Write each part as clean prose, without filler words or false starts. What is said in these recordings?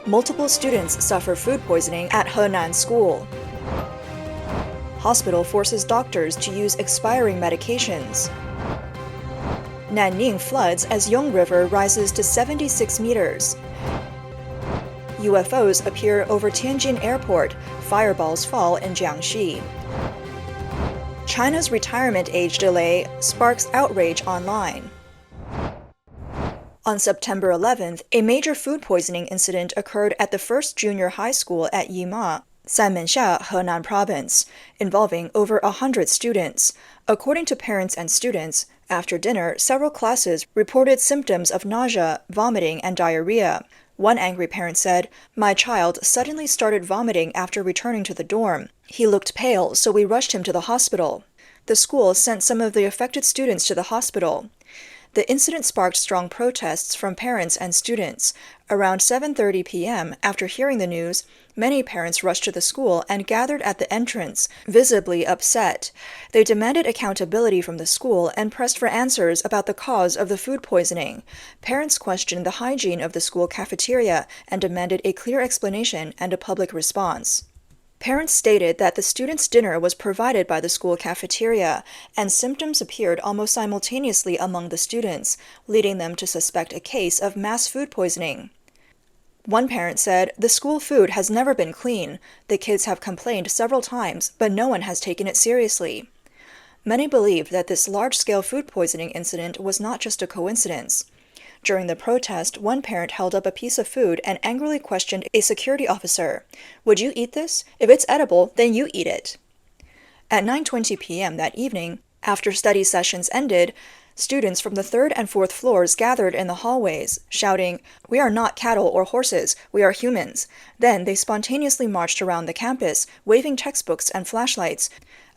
Multiple students suffer food poisoning at Henan school. Hospital forces doctors to use expiring medications. Nanning floods as Yong River rises to 76 meters. UFOs appear over Tianjin airport, fireballs fall in Jiangxi. China's retirement age delay sparks outrage online. On September 11th, a major food poisoning incident occurred at the first junior high school at Yima, Sanmenxia, Henan province, involving over 100 students. According to parents and students, after dinner, several classes reported symptoms of nausea, vomiting, and diarrhea. One angry parent said, "My child suddenly started vomiting after returning to the dorm. He looked pale, so we rushed him to the hospital." The school sent some of the affected students to the hospital. The incident sparked strong protests from parents and students. Around 7:30 p.m., after hearing the news, many parents rushed to the school and gathered at the entrance, visibly upset. They demanded accountability from the school and pressed for answers about the cause of the food poisoning. Parents questioned the hygiene of the school cafeteria and demanded a clear explanation and a public response. Parents stated that the students' dinner was provided by the school cafeteria, and symptoms appeared almost simultaneously among the students, leading them to suspect a case of mass food poisoning. One parent said, "The school food has never been clean. The kids have complained several times, but no one has taken it seriously." Many believed that this large-scale food poisoning incident was not just a coincidence. During the protest, one parent held up a piece of food and angrily questioned a security officer. "Would you eat this? If it's edible, then you eat it." At 9:20 p.m. that evening, after study sessions ended, students from the third and fourth floors gathered in the hallways, shouting, "We are not cattle or horses, we are humans." Then they spontaneously marched around the campus, waving textbooks and flashlights.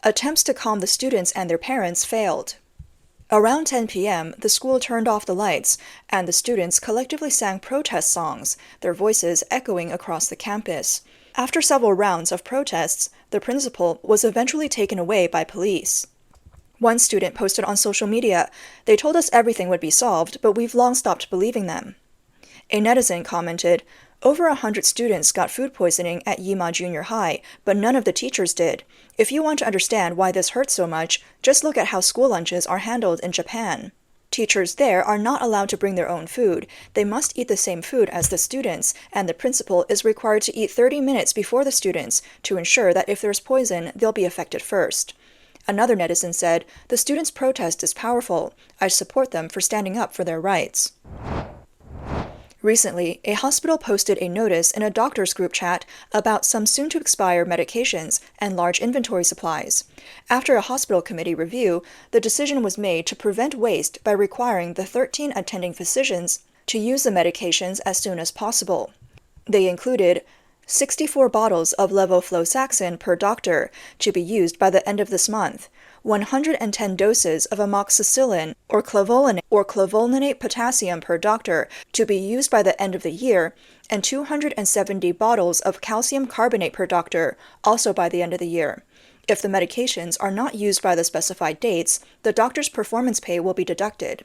Attempts to calm the students and their parents failed. Around 10 p.m., the school turned off the lights, and the students collectively sang protest songs, their voices echoing across the campus. After several rounds of protests, the principal was eventually taken away by police. One student posted on social media, "They told us everything would be solved, but we've long stopped believing them." A netizen commented, "Over 100 students got food poisoning at Yima Junior High, but none of the teachers did. If you want to understand why this hurts so much, just look at how school lunches are handled in Japan. Teachers there are not allowed to bring their own food. They must eat the same food as the students, and the principal is required to eat 30 minutes before the students to ensure that if there's poison, they'll be affected first." Another netizen said, "The students' protest is powerful. I support them for standing up for their rights." Recently, a hospital posted a notice in a doctor's group chat about some soon-to-expire medications and large inventory supplies. After a hospital committee review, the decision was made to prevent waste by requiring the 13 attending physicians to use the medications as soon as possible. They included 64 bottles of levofloxacin per doctor to be used by the end of this month, 110 doses of amoxicillin or clavulanic potassium per doctor to be used by the end of the year, and 270 bottles of calcium carbonate per doctor, also by the end of the year. If the medications are not used by the specified dates, the doctor's performance pay will be deducted.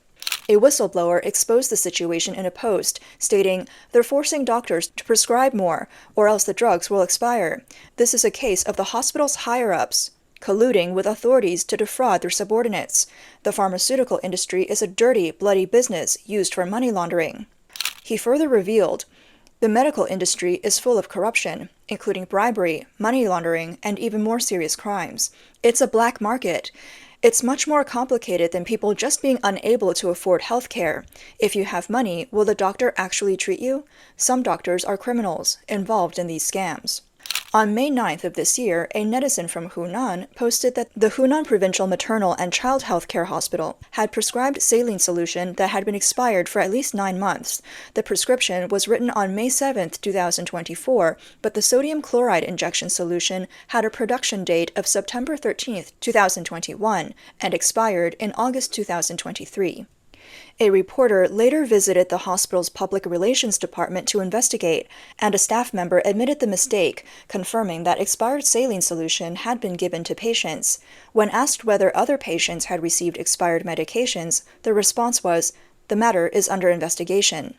A whistleblower exposed the situation in a post, stating, "They're forcing doctors to prescribe more, or else the drugs will expire. This is a case of the hospital's higher-ups colluding with authorities to defraud their subordinates. The pharmaceutical industry is a dirty, bloody business used for money laundering." He further revealed, "The medical industry is full of corruption, including bribery, money laundering, and even more serious crimes. It's a black market. It's much more complicated than people just being unable to afford health care. If you have money, will the doctor actually treat you? Some doctors are criminals involved in these scams." On May 9th of this year, a netizen from Henan posted that the Henan Provincial Maternal and Child Health Care Hospital had prescribed saline solution that had been expired for at least 9 months. The prescription was written on May 7th, 2024, but the sodium chloride injection solution had a production date of September 13th, 2021, and expired in August 2023. A reporter later visited the hospital's public relations department to investigate, and a staff member admitted the mistake, confirming that expired saline solution had been given to patients. When asked whether other patients had received expired medications, the response was, "The matter is under investigation."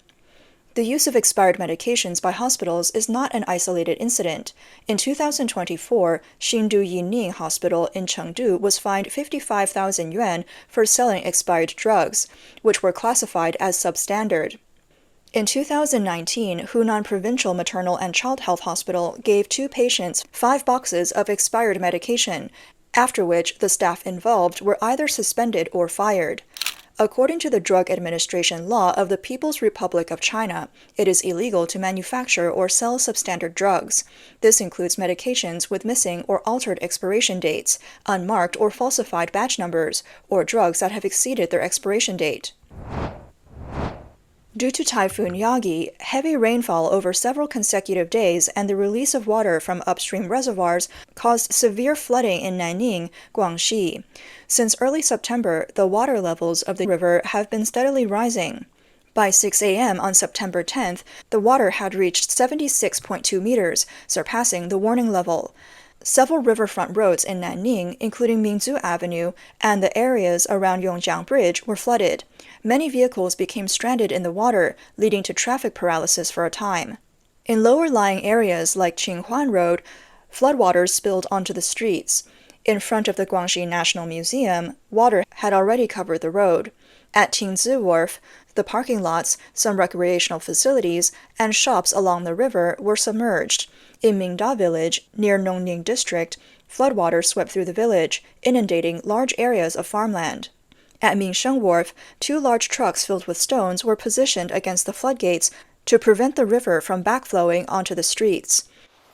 The use of expired medications by hospitals is not an isolated incident. In 2024, Xindu Yining Hospital in Chengdu was fined 55,000 yuan for selling expired drugs, which were classified as substandard. In 2019, Henan Provincial Maternal and Child Health Hospital gave 2 patients 5 boxes of expired medication, after which the staff involved were either suspended or fired. According to the Drug Administration Law of the People's Republic of China, it is illegal to manufacture or sell substandard drugs. This includes medications with missing or altered expiration dates, unmarked or falsified batch numbers, or drugs that have exceeded their expiration date. Due to Typhoon Yagi, heavy rainfall over several consecutive days and the release of water from upstream reservoirs caused severe flooding in Nanning, Jiangxi. Since early September, the water levels of the river have been steadily rising. By 6 a.m. on September 10th, the water had reached 76.2 meters, surpassing the warning level. Several riverfront roads in Nanning, including Mingzu Avenue and the areas around Yong Bridge, were flooded. Many vehicles became stranded in the water, leading to traffic paralysis for a time. In lower-lying areas like Qinghuan Road, floodwaters spilled onto the streets. In front of the Guangxi National Museum, water had already covered the road. At Tingzi Wharf, the parking lots, some recreational facilities, and shops along the river were submerged. In Mingda Village, near Nongning District, floodwaters swept through the village, inundating large areas of farmland. At Mingsheng Wharf, 2 large trucks filled with stones were positioned against the floodgates to prevent the river from backflowing onto the streets.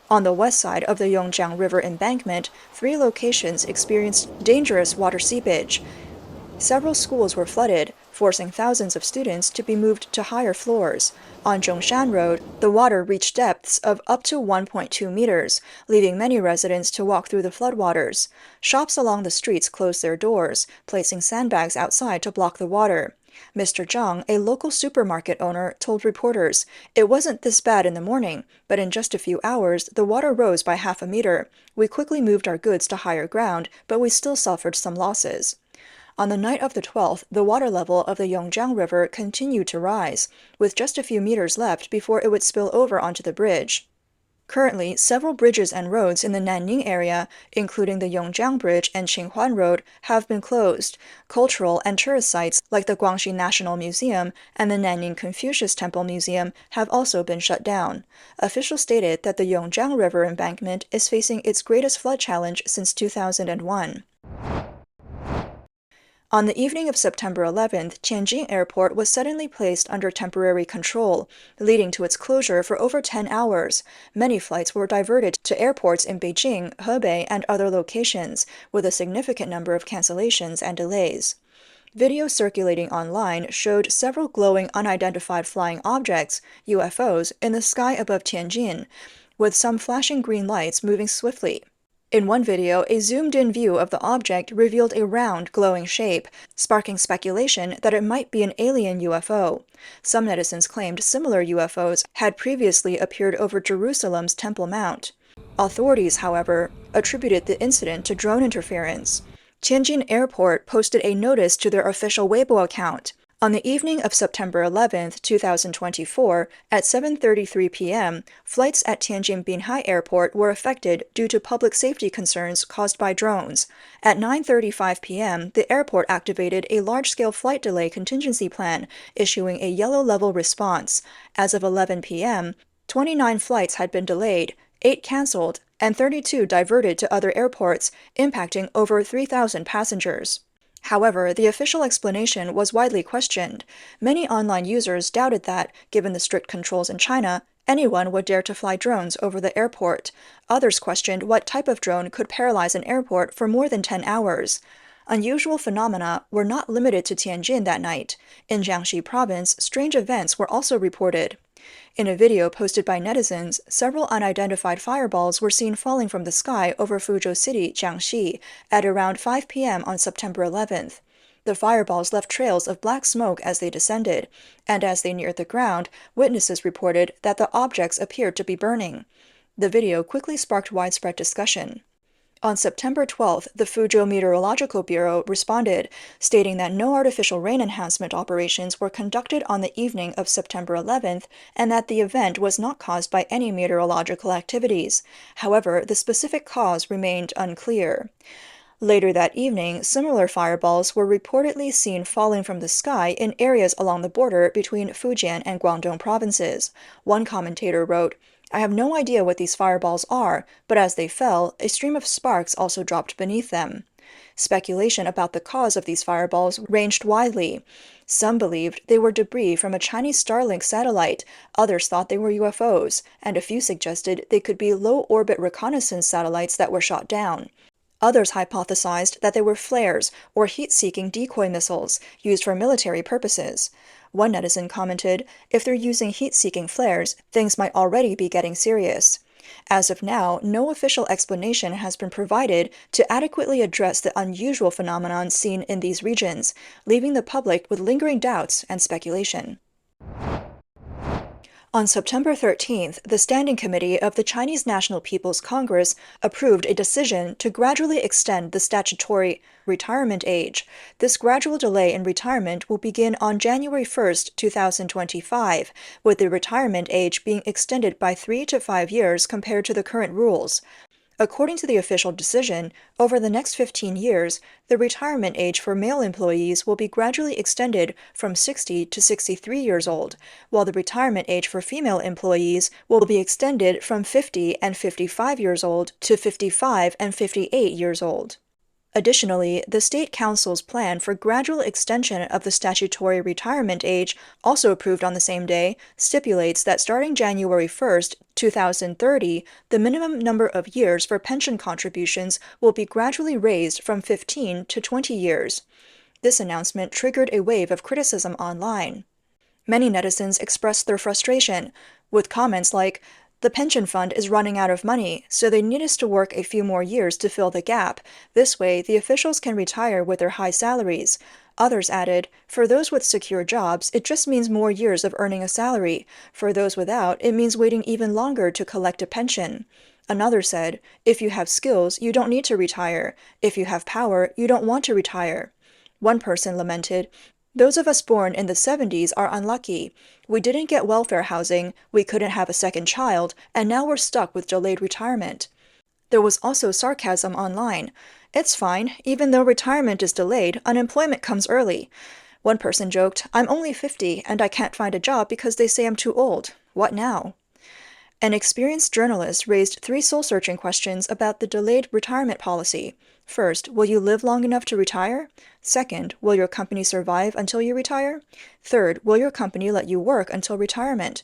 On the west side of the Yongjiang River embankment, 3 locations experienced dangerous water seepage. Several schools were flooded, forcing thousands of students to be moved to higher floors. On Zhongshan Road, the water reached depths of up to 1.2 meters, leaving many residents to walk through the floodwaters. Shops along the streets closed their doors, placing sandbags outside to block the water. Mr. Zhang, a local supermarket owner, told reporters, "It wasn't this bad in the morning, but in just a few hours, the water rose by half a meter. We quickly moved our goods to higher ground, but we still suffered some losses." On the night of the 12th, the water level of the Yongjiang River continued to rise, with just a few meters left before it would spill over onto the bridge. Currently, several bridges and roads in the Nanning area, including the Yongjiang Bridge and Qinghuan Road, have been closed. Cultural and tourist sites like the Guangxi National Museum and the Nanning Confucius Temple Museum have also been shut down. Officials stated that the Yongjiang River embankment is facing its greatest flood challenge since 2001. On the evening of September 11th, Tianjin Airport was suddenly placed under temporary control, leading to its closure for over 10 hours. Many flights were diverted to airports in Beijing, Hebei, and other locations, with a significant number of cancellations and delays. Video circulating online showed several glowing unidentified flying objects, UFOs, in the sky above Tianjin, with some flashing green lights moving swiftly. In one video, a zoomed-in view of the object revealed a round, glowing shape, sparking speculation that it might be an alien UFO. Some netizens claimed similar UFOs had previously appeared over Jerusalem's Temple Mount. Authorities, however, attributed the incident to drone interference. Tianjin Airport posted a notice to their official Weibo account. On the evening of September 11, 2024, at 7:33 p.m., flights at Tianjin Binhai Airport were affected due to public safety concerns caused by drones. At 9:35 p.m., the airport activated a large-scale flight delay contingency plan, issuing a yellow-level response. As of 11 p.m., 29 flights had been delayed, 8 canceled, and 32 diverted to other airports, impacting over 3,000 passengers. However, the official explanation was widely questioned. Many online users doubted that, given the strict controls in China, anyone would dare to fly drones over the airport. Others questioned what type of drone could paralyze an airport for more than 10 hours. Unusual phenomena were not limited to Tianjin that night. In Jiangxi province, strange events were also reported. In a video posted by netizens, several unidentified fireballs were seen falling from the sky over Fuzhou City, Jiangxi, at around 5 p.m. on September 11th. The fireballs left trails of black smoke as they descended, and as they neared the ground, witnesses reported that the objects appeared to be burning. The video quickly sparked widespread discussion. On September 12th, the Fuzhou Meteorological Bureau responded, stating that no artificial rain enhancement operations were conducted on the evening of September 11th and that the event was not caused by any meteorological activities. However, the specific cause remained unclear. Later that evening, similar fireballs were reportedly seen falling from the sky in areas along the border between Fujian and Guangdong provinces. One commentator wrote, "I have no idea what these fireballs are, but as they fell, a stream of sparks also dropped beneath them." Speculation about the cause of these fireballs ranged widely. Some believed they were debris from a Chinese Starlink satellite, others thought they were UFOs, and a few suggested they could be low-orbit reconnaissance satellites that were shot down. Others hypothesized that they were flares or heat-seeking decoy missiles used for military purposes. One netizen commented, "If they're using heat-seeking flares, things might already be getting serious." As of now, no official explanation has been provided to adequately address the unusual phenomenon seen in these regions, leaving the public with lingering doubts and speculation. On September 13th, the Standing Committee of the Chinese National People's Congress approved a decision to gradually extend the statutory retirement age. This gradual delay in retirement will begin on January 1st, 2025, with the retirement age being extended by 3 to 5 years compared to the current rules. According to the official decision, over the next 15 years, the retirement age for male employees will be gradually extended from 60 to 63 years old, while the retirement age for female employees will be extended from 50 and 55 years old to 55 and 58 years old. Additionally, the State Council's plan for gradual extension of the statutory retirement age, also approved on the same day, stipulates that starting January 1st, 2030, the minimum number of years for pension contributions will be gradually raised from 15 to 20 years. This announcement triggered a wave of criticism online. Many netizens expressed their frustration, with comments like, "The pension fund is running out of money, so they need us to work a few more years to fill the gap. This way, the officials can retire with their high salaries." Others added, "For those with secure jobs, it just means more years of earning a salary. For those without, it means waiting even longer to collect a pension." Another said, "If you have skills, you don't need to retire. If you have power, you don't want to retire." One person lamented, "Those of us born in the 70s are unlucky. We didn't get welfare housing, we couldn't have a second child, and now we're stuck with delayed retirement." There was also sarcasm online. "It's fine. Even though retirement is delayed, unemployment comes early." One person joked, "I'm only 50, and I can't find a job because they say I'm too old. What now?" An experienced journalist raised 3 soul-searching questions about the delayed retirement policy. First, will you live long enough to retire? Second, will your company survive until you retire? Third, will your company let you work until retirement?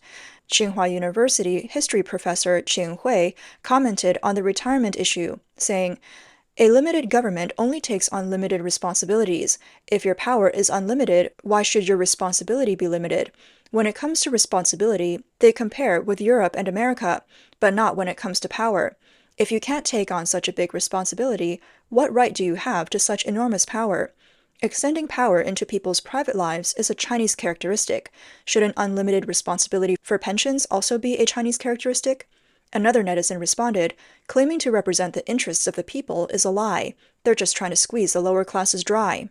Tsinghua University history professor Qing Hui commented on the retirement issue, saying, "A limited government only takes on limited responsibilities. If your power is unlimited, why should your responsibility be limited? When it comes to responsibility, they compare with Europe and America, but not when it comes to power. If you can't take on such a big responsibility, what right do you have to such enormous power? Extending power into people's private lives is a Chinese characteristic. Should an unlimited responsibility for pensions also be a Chinese characteristic?" Another netizen responded, "Claiming to represent the interests of the people is a lie. They're just trying to squeeze the lower classes dry."